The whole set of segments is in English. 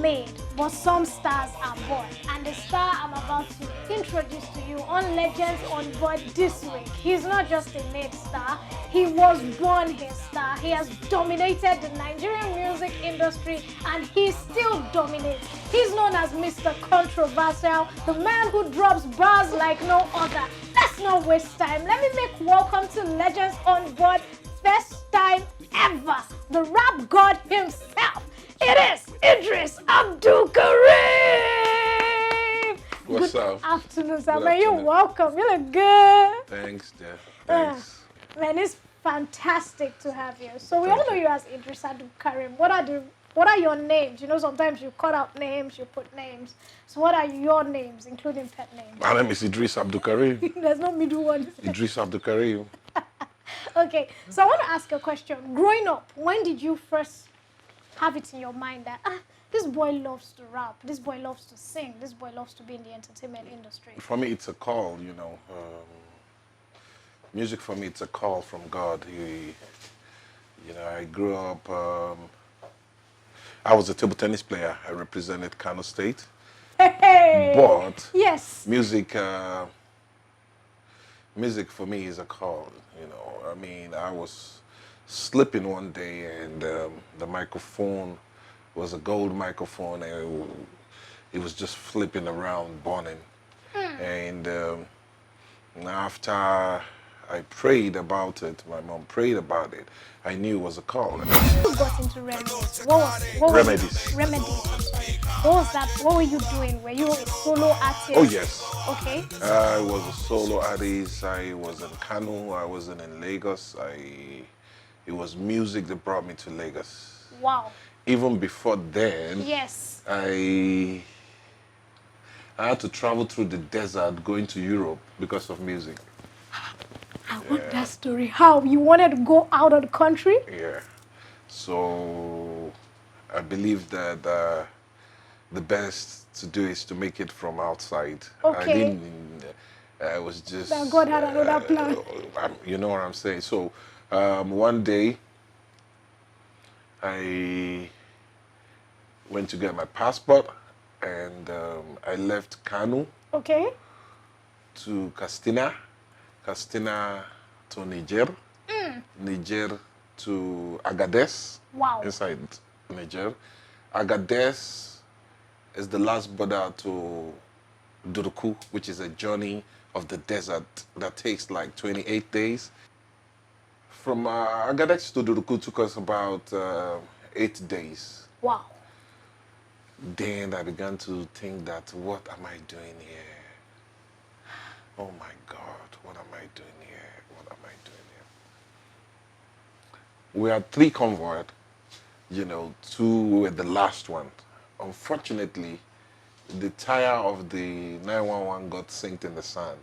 made, but some stars are born. And the star I'm about to introduce to you on Legends on Board this week, he's not just a made star, he was born a star. He has dominated the Nigerian music industry and he still dominates. He's known as Mr. Controversial, the man who drops bars like no other. Let's not waste time. Let me make welcome to Legends on Board, first time ever, the rap god himself. It is Eedris Abdulkareem. What's up? Good afternoon, sir. Good Man, you're afternoon. welcome. You look good. Thanks, Jeff. Thanks. Man, it's fantastic to have you. So we Thank all know you as Eedris Abdulkareem. What are your names? You know, sometimes you cut out names, you put names. So what are your names, including pet names? My name is Eedris Abdulkareem. There's no middle one. Eedris Abdulkareem. Okay, so I want to ask a question. Growing up, when did you first have it in your mind that this boy loves to rap, this boy loves to sing, this boy loves to be in the entertainment industry? For me, it's a call, you know. Music for me, it's a call from God. I grew up, I was a table tennis player. I represented Kano State. Hey! But yes, music for me is a call, you know. I mean, I was sleeping one day and the microphone was a gold microphone and it was just flipping around, burning. And after I prayed about it, my mom prayed about it, I knew it was a call. you got into remedies. What was Remedies. Remedies, I'm sorry. What was that? What were you doing? Were you a solo artist? Oh, yes. Okay. I was a solo artist. I was in Kano. I wasn't in Lagos. It was music that brought me to Lagos. Wow. Even before then, Yes. I had to travel through the desert going to Europe because of music. I want that story. How? You wanted to go out of the country? Yeah. So I believe that the best to do is to make it from outside. Okay. I was just... That God had another plan. You know what I'm saying? So one day, I went to get my passport and I left Kano Okay. to Castina to Niger, Niger to Agadez, Wow. inside Niger. Agadez is the last border to Duruku, which is a journey of the desert that takes like 28 days. From Agadez to Duruku took us about 8 days. Wow. Then I began to think that, what am I doing here? Oh my God, what am I doing here? What am I doing here? We had 3 convoys, you know, 2 were the last one. Unfortunately, the tire of the 911 got sinked in the sand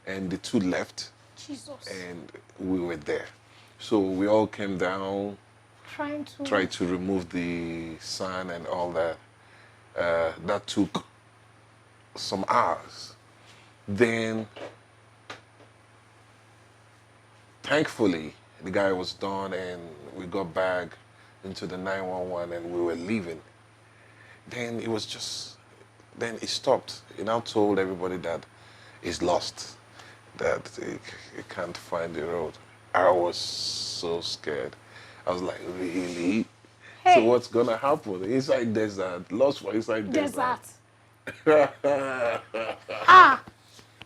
and the 2 left Jesus. and we were there. So we all came down, tried to remove the sand and all that. That took some hours. Then, thankfully, the guy was done and we got back into the 911 and we were leaving. Then it was just, then it stopped. He now told everybody that he's lost, that he can't find the road. I was so scared. I was like, really? Hey. So what's gonna happen? Inside desert, lost for inside desert.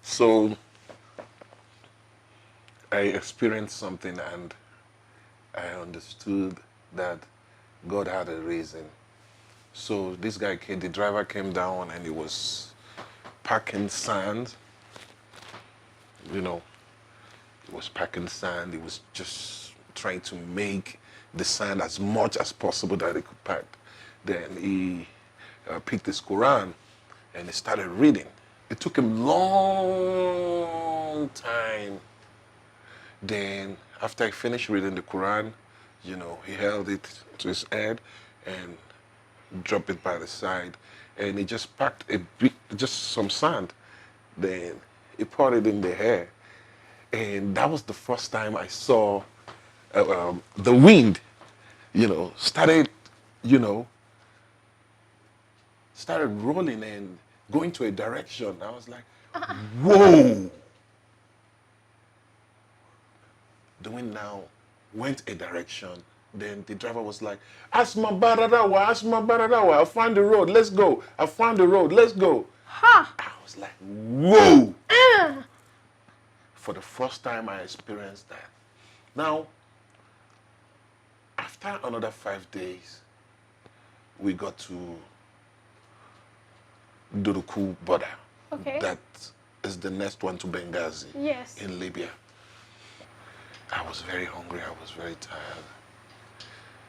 So I experienced something and I understood that God had a reason. So this guy came, the driver came down and he was packing sand. You know, he was packing sand. He was just trying to make the sand as much as possible that he could pack. Then he picked his Quran and he started reading. It took him long time. Then after he finished reading the Quran, you know, he held it to his head and dropped it by the side. And he just packed just some sand. Then he poured it in the hair. And that was the first time I saw the wind, you know, started, you know, started rolling and going to a direction. I was like, whoa! The wind now went a direction. Then the driver was like, Asma Baradawa, Asma Baradawa, I found the road, let's go. I found the road, let's go. Ha! I was like, whoa! For the first time I experienced that. Now, after another 5 days, we got to Duruku border. Okay. That is the next one to Benghazi Yes. in Libya. I was very hungry, I was very tired.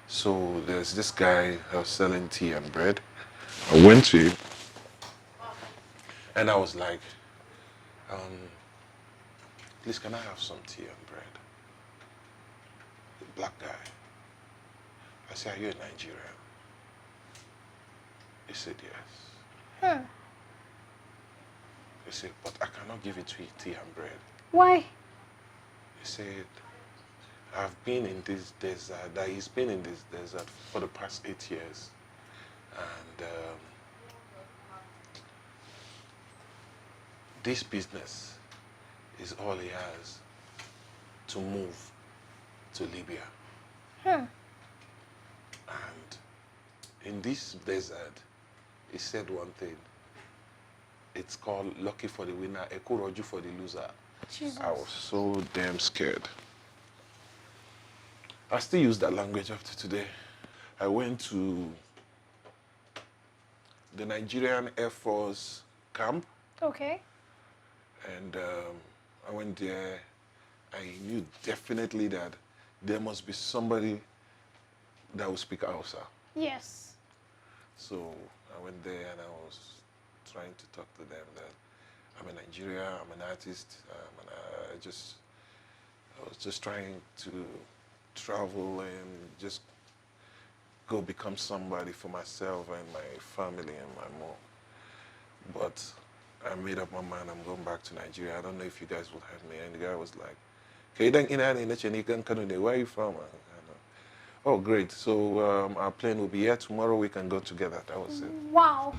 So there's this guy selling tea and bread. I went to him and I was like, please can I have some tea and bread? The black guy. I said, are you a Nigerian? He said, yes. He said, but I cannot give it to you tea and bread. Why? He said, I've been in this desert, that he's been in this desert for the past 8 years. And this business is all he has to move to Libya. And in this desert, he said one thing. It's called lucky for the winner, ekoroju for the loser. Jesus. I was so damn scared. I still use that language up to today. I went to the Nigerian Air Force camp. Okay. And I went there. I knew definitely that there must be somebody that would speak Hausa. Yes. So I went there and I was trying to talk to them that I'm a Nigerian, I'm an artist, I was just trying to travel and just go become somebody for myself and my family and my mom. But I made up my mind, I'm going back to Nigeria. I don't know if you guys will help me. And the guy was like, where are you from? Oh, great. So our plane will be here tomorrow. We can go together. That was it. Wow.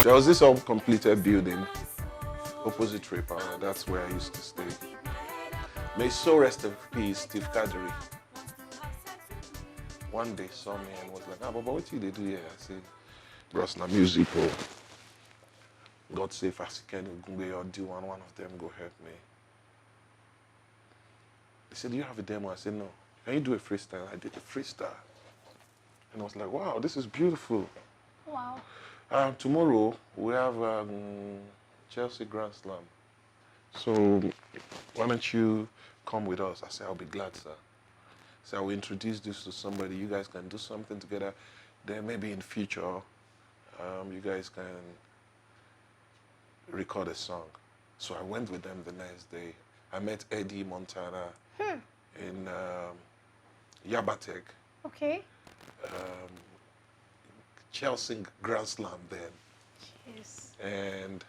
There was this uncompleted building opposite Power. That's where I used to stay. May so rest in peace, Steve Kadri. One day saw me and was like, but what do they do here? I said, bros, na music. Oh. God save Asiken Ugumbe or do one of them go help me. He said, do you have a demo? I said, no. Can you do a freestyle? I did a freestyle. And I was like, wow, this is beautiful. Wow. Tomorrow, we have Chelsea Grand Slam. So why don't you come with us? I said, I'll be glad, sir. So I will introduce this to somebody. You guys can do something together. Then maybe in future, you guys can record a song. So I went with them the next day. I met Eddie Montana in Yabatek. Okay. Chelsea Grand Slam then. Yes. And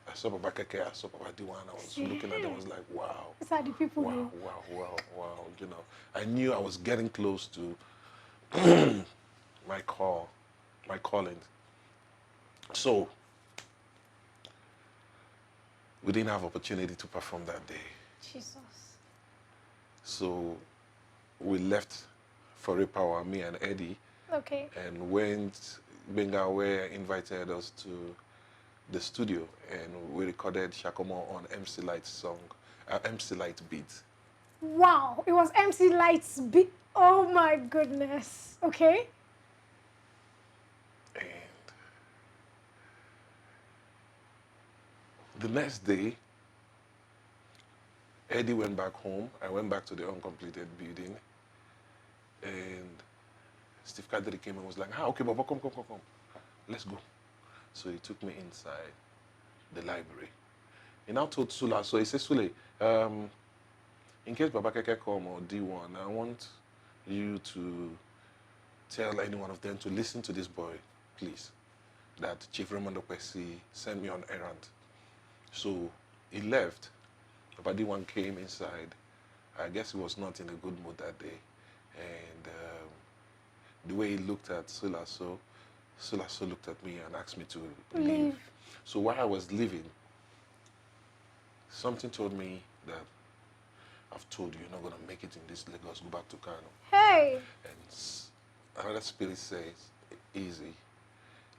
I saw a.k.a, I saw Papa Diwan. I was looking at them, I was like, wow. These are the people wow, wow. You know, I knew I was getting close to my calling. So we didn't have opportunity to perform that day. Jesus. So we left for Power, me and Eddie. Okay. And went, Bengawe invited us to the studio and we recorded Shakomo on MC Light's song, MC Light beat. Wow, it was MC Light's beat. Oh my goodness. Okay. And the next day, Eddie went back home. I went back to the uncompleted building. And Steve Kadri came and was like, okay, Baba, come. Let's go. So he took me inside the library. He now told Sula, so he said, Sule, in case Baba Keke come or D1, I want you to tell any one of them to listen to this boy, please. That Chief Raymond Okwesi sent me on errand. So he left. Baba D1 came inside I guess he was not in a good mood that day. And the way he looked at Sulaso looked at me and asked me to leave. So while I was leaving, something told me that I've told you you're not going to make it in this Lagos, go back to Kano. Hey. And another spirit says, easy,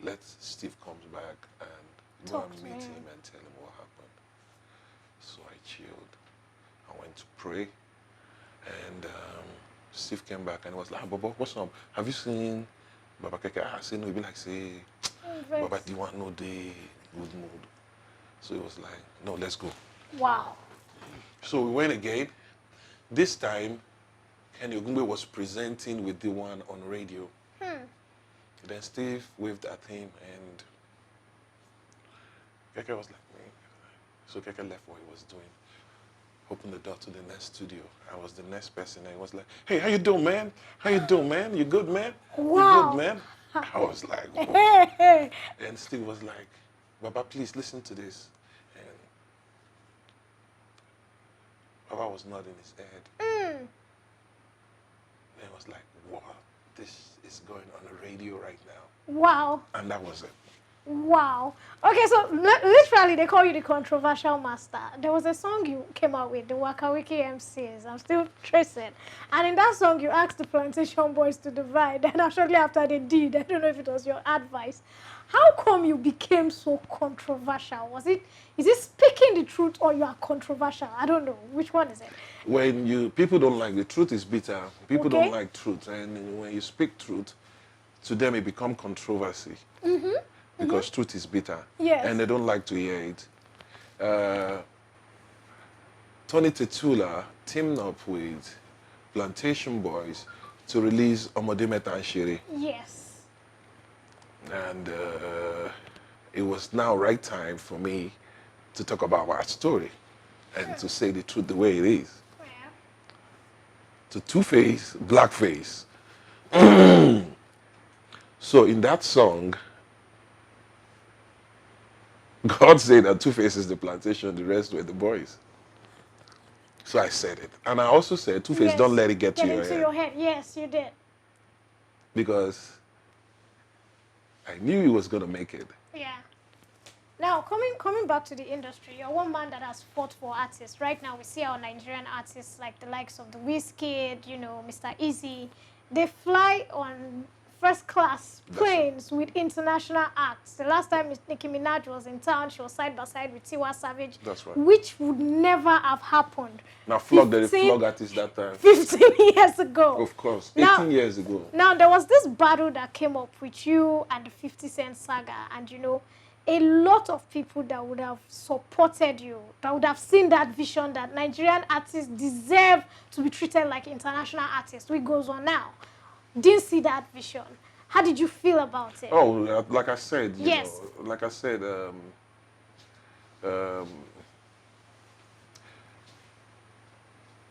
let Steve comes back and go and meet him and tell him what happened. So I chilled. I went to pray. And Steve came back and was like, Baba, what's up? Have you seen Baba Keke? I said, no, he'd be like, say, Baba, do you want no day, good mood? So he was like, no, let's go. Wow. So we went again. This time, Kenny Ogumbe was presenting with the one on radio. Then Steve waved at him and Keke was like, me. So Keke left what he was doing. Opened the door to the next studio. I was the next person and he was like, hey, how you doing, man? How you doing, man? You good, man? Wow. You good, man? I was like, whoa. And Steve was like, Baba, please listen to this. And Baba was nodding his head. And I was like, wow, this is going on the radio right now. Wow. And that was it. Wow. Okay, so literally they call you the controversial master. There was a song you came out with, the Wakawiki MCs. I'm still tracing. And in that song, you asked the Plantation Boys to divide. And shortly after they did, I don't know if it was your advice. How come you became so controversial? Is it speaking the truth or you are controversial? I don't know. Which one is it? When people don't like the truth is bitter. People don't like truth. And when you speak truth, to them it becomes controversy. Because truth is bitter. Yes. And they don't like to hear it. Tony Tetula teamed up with Plantation Boys to release Omodimeta and Shiri. Yes. And it was now right time for me to talk about our story and to say the truth the way it is. Yeah. To Two-Face, Blackface. So in that song, God said that Two-Face is the plantation, the rest were the boys. So I said it. And I also said, Two-Face, don't let it get to your head. Yes, you did. Because I knew he was going to make it. Yeah. Now, coming back to the industry, you're one man that has fought for artists. Right now, we see our Nigerian artists like the likes of the Wizkid, Mr. Easy. They fly on first-class planes with international acts. The last time Nicki Minaj was in town, she was side by side with Tiwa Savage. That's right. Which would never have happened. Now, the flog artist that time. 15 years ago. Of course. 18 years ago. Now, there was this battle that came up with you and the 50 Cent saga. And, a lot of people that would have supported you, that would have seen that vision that Nigerian artists deserve to be treated like international artists, which goes on now, didn't see that vision. How did you feel about it? Oh, like I said, yes.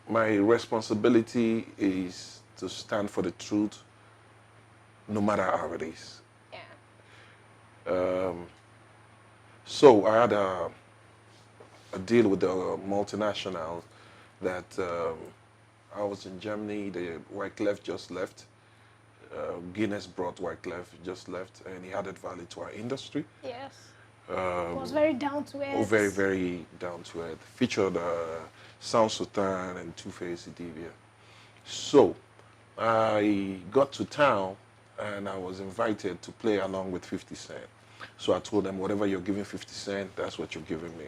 My responsibility is to stand for the truth, no matter how it is. Yeah. So I had a deal with the multinational that I was in Germany, the Wyclef just left. Guinness brought Wyclef, just left, and he added value to our industry. Yes. It was very down to earth. Very, very down to earth. Featured Sound Sultan and Two-Face Idibia. So I got to town and I was invited to play along with 50 Cent. So I told them, whatever you're giving 50 Cent, that's what you're giving me.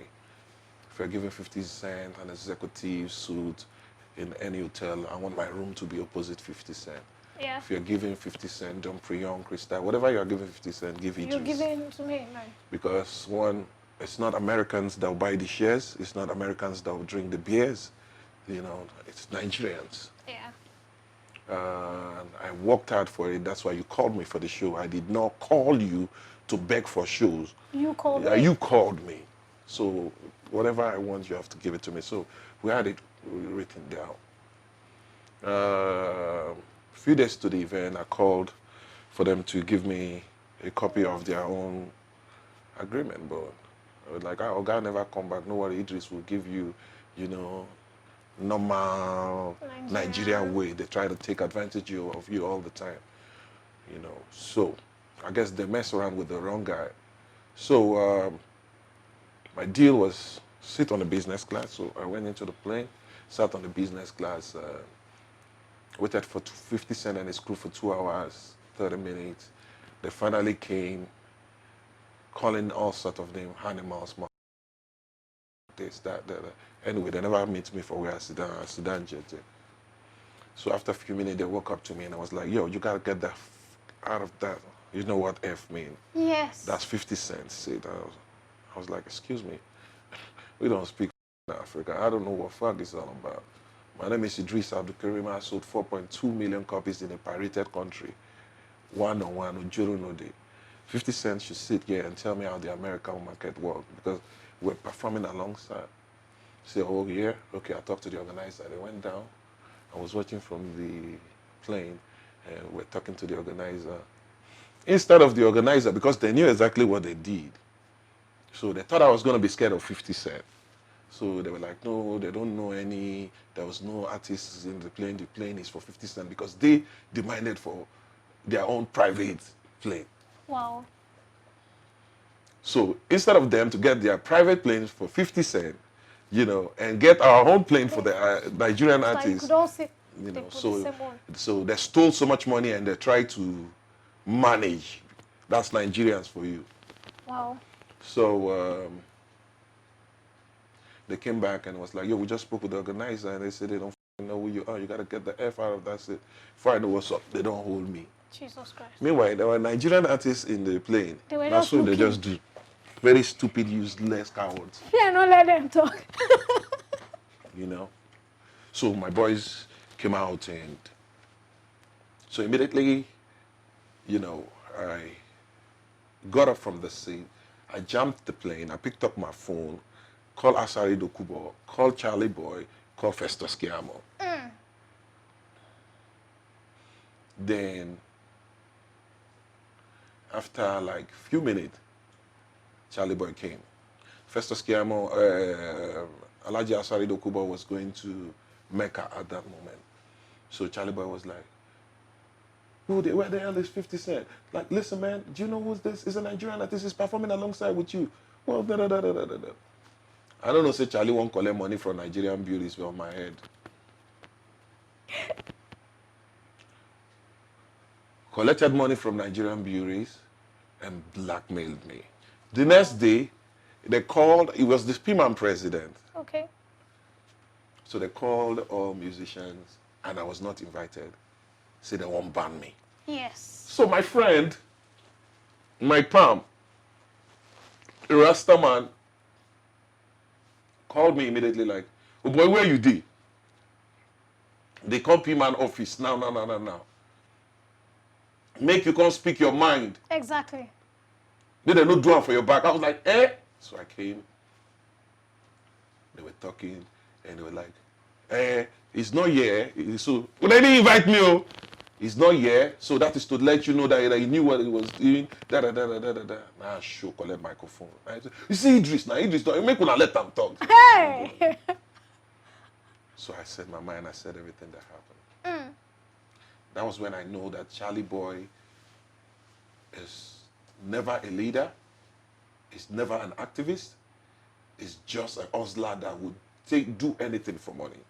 If you're giving 50 Cent an executive suite in any hotel, I want my room to be opposite 50 Cent. Yeah. If you're giving 50 Cent, Don Prion, Crystal, whatever you're giving 50 Cent, give Eedris. You're giving to me, man. Because one, it's not Americans that will buy the shares. It's not Americans that will drink the beers. It's Nigerians. Yeah. I worked hard for it. That's why you called me for the show. I did not call you to beg for shows. You called me? You called me. So whatever I want, you have to give it to me. So we had it written down. A few days to the event, I called for them to give me a copy of their own agreement. But I was like, oh, God never come back. No worry, Eedris will give you, normal Nigeria way. They try to take advantage of you all the time, you know. So I guess they mess around with the wrong guy. So my deal was sit on the business class. So I went into the plane, sat on the business class, waited for 50 Cent and his crew for 2 hours, 30 minutes. They finally came, calling all sorts of names, animals, this, that. Anyway, they never meet me for where I sit down, JJ. So after a few minutes, they woke up to me and I was like, yo, you gotta get that out of that. You know what F mean? Yes. That's 50 cents. See, I was like, excuse me, we don't speak in Africa. I don't know what fuck is all about. My name is Eedris Abdulkareem. I sold 4.2 million copies in a pirated country. One-on-one, Ujuru no day. 50 cents should sit here and tell me how the American market works because we're performing alongside. Say, oh yeah, okay, I talked to the organizer. They went down. I was watching from the plane and we're talking to the organizer. Instead of the organizer, because they knew exactly what they did. So they thought I was going to be scared of 50 Cent. So they were like, no, they don't know any, there was no artists in the plane is for 50 Cent because they demanded for their own private plane. Wow. So instead of them to get their private planes for 50 Cent, you know, and get our own plane for the Nigerian artists, you know, so they stole so much money and they tried to manage. That's Nigerians for you. Wow. So they came back and was like, yo, we just spoke with the organizer and they said they don't know who you are. You got to get the F out of that. Shit. Before I know what's up, they don't hold me. Jesus Christ. Meanwhile, there were Nigerian artists in the plane. That's what they just do. Very stupid, useless cowards. Yeah, no, let them talk. You know? So my boys came out and so immediately, you know, I got up from the seat. I jumped the plane. I picked up my phone, called Asari Dokubo, called Charly Boy, called Festus Kiamo. Then, after like a few minutes, Charly Boy came. Festus Kiamo, Alhaji Asari Dokubo was going to Mecca at that moment. So Charly Boy was like, where the hell is 50 Cent? Like, listen, man, do you know who's this? It's a Nigerian artist. He's performing alongside with you. Well, I don't know, say Charlie won't collect money from Nigerian beauties on my head. Collected money from Nigerian beauties and blackmailed me. The next day, they called, it was the PMAN president. Okay. So they called all musicians and I was not invited. Said they won't ban me. Yes. So my friend, my palm, a Rasta man, called me immediately like, oh boy, where you did? They come PMAN office now. Make you come speak your mind. Exactly. They don't do it for your back. I was like, eh? So I came. They were talking and they were like, he's not here. So, well, they didn't invite me. Oh. He's not here. So that is to let you know that he knew what he was doing. Nah, sure, collect microphone. Said, you see Eedris now. Eedris, don't make una let them talk. Hey! So I said my mind. I said everything that happened. That was when I know that Charly Boy is never a leader. He's never an activist. He's just a hustler that would do anything for money.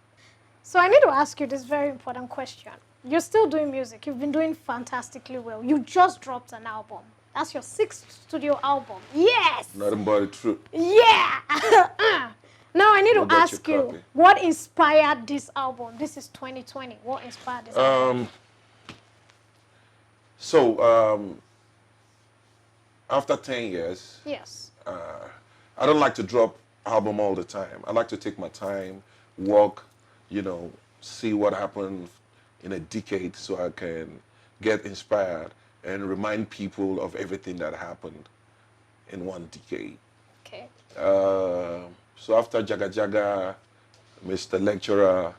So I need to ask you this very important question. You're still doing music. You've been doing fantastically well. You just dropped an album. That's your 6th studio album. Yes! Nothing but the truth. Yeah! Now I need to ask you, what inspired this album? This is 2020. What inspired this album? After 10 years, yes, I don't like to drop album all the time. I like to take my time, work, you know, see what happened in a decade so I can get inspired and remind people of everything that happened in one decade. Okay. So after Jaga Jaga, Mr. Lecturer,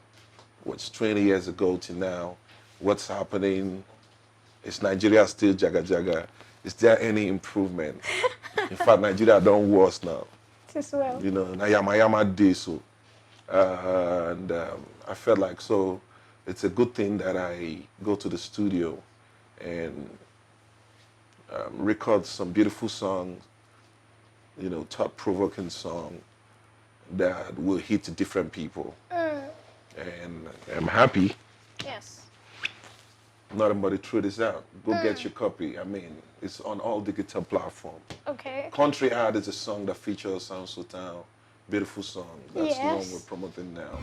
what's 20 years ago to now, what's happening? Is Nigeria still Jaga Jaga? Is there any improvement? In fact, Nigeria done worse now. As well. You know, na yama yama day so. And I felt like, so it's a good thing that I go to the studio and record some beautiful songs, you know, thought-provoking song that will hit different people. And I'm happy. Yes. Not everybody threw this out. Go get your copy. I mean, it's on all digital platforms. Okay. Country Hard is a song that features Sound Sultan. Beautiful song. That's the one Yes. we're promoting now.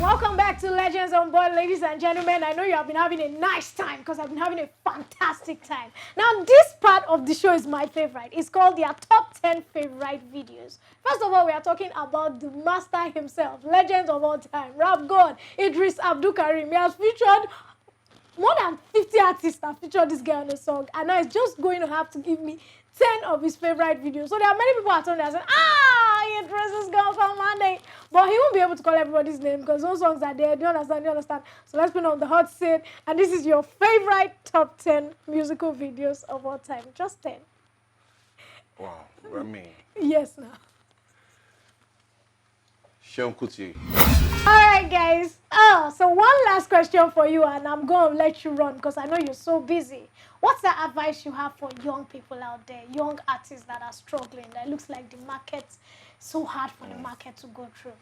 Welcome back to Legends on Board, ladies and gentlemen. I know you have been having a nice time because I've been having a fantastic time. Now, this part of the show is my favorite. It's called their top 10 favorite videos. First of all, we are talking about the master himself, legend of all time, rap god, Eedris Abdulkareem. He has featured more than 50 artists that featured this guy on a song, and now he's just going to have to give me 10 of his favorite videos. So there are many people at home that are saying, Eedris is gone for Monday. But he won't be able to call everybody's name because those songs are there. Do you understand? Do you understand? So let's put on the hot seat. And this is your favorite top 10 musical videos of all time. Just 10. Wow. I mean, Yes, now. FEMI KUTI. All right, guys. So one last question for you, and I'm going to let you run because I know you're so busy. What's the advice you have for young people out there, young artists that are struggling? That looks like the market's so hard for the market to go through.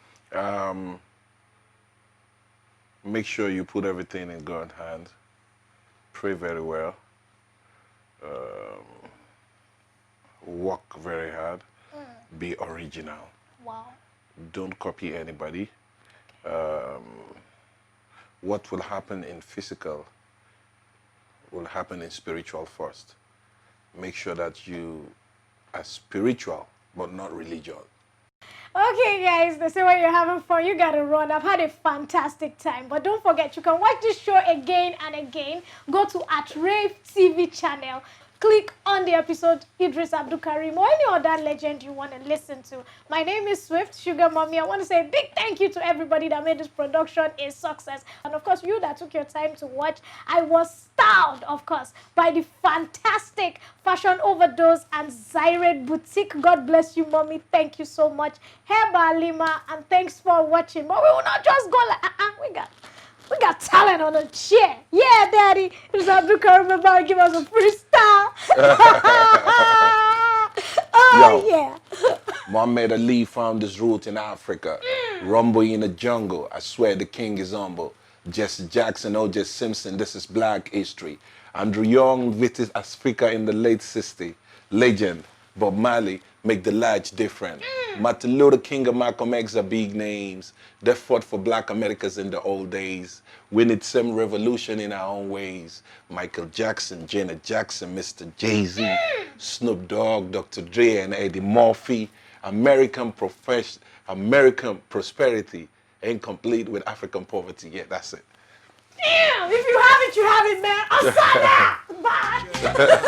Make sure you put everything in God's hands. Pray very well. Work very hard. Be original. Wow. Don't copy anybody. What will happen in physical will happen in spiritual first. Make sure that you are spiritual, but not religious. Okay, guys, they say when you're having fun, you gotta run. I've had a fantastic time. But don't forget, you can watch this show again and again. Go to @Rave TV channel. Click on the episode Eedris Abdulkareem or any other legend you want to listen to. My name is Swift Sugar Mommy. I want to say a big thank you to everybody that made this production a success. And of course, you that took your time to watch. I was styled, of course, by the fantastic Fashion Overdose and Zyrate Boutique. God bless you, Mommy. Thank you so much. Heba Lima, and thanks for watching. But we will not just go like, we got talent on a chair. Yeah, Daddy. Eedris Abdulkareem, remember, give us a freestyle. Oh, Yo. yeah. Muhammad Ali found his root in Africa. Rumble in the jungle. I swear the king is humble. Jesse Jackson, O.J. Simpson, this is black history. Andrew Young visited Africa in the late 60s. Legend. Bob Marley make the large difference. Martin Luther King and Malcolm X are big names. They fought for black Americans in the old days. We need some revolution in our own ways. Michael Jackson, Janet Jackson, Mr. Jay-Z, Snoop Dogg, Dr. Dre, and Eddie Murphy. American prosperity ain't complete with African poverty. Yeah, that's it. Damn, if you have it, you have it, man. Asada! Bye.